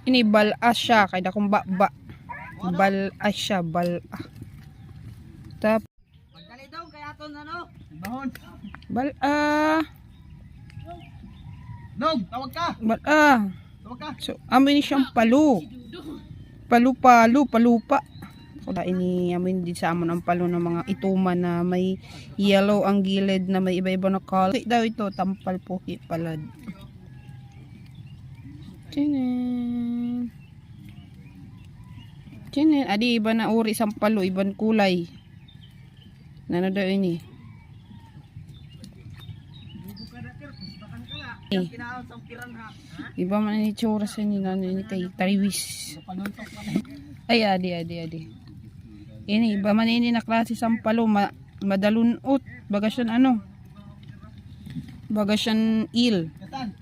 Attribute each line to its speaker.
Speaker 1: Ini bala siya kay dakong ba. Bala siya, bala. Tap.
Speaker 2: Magdali daw kay aton ano? Bahon.
Speaker 1: Bala.
Speaker 2: Nog, tawag ka.
Speaker 1: Bala.
Speaker 2: Tawag ka.
Speaker 1: So, amin siyang palu. Palupa. Kaya ini amin din sa amon ang palo ng mga ituman na may yellow ang gilid na may iba-iba na color. Daw ito, tampal puhi palad. Tinin. Adi iba na uri sa palo, ibang kulay. Nano daw ini? Iba man ni tsura sa ni nano ini kay tariwis. Ay adi. Ini iba man ini na klase sampalo madalunot bagasyan ano. Bagasyan il.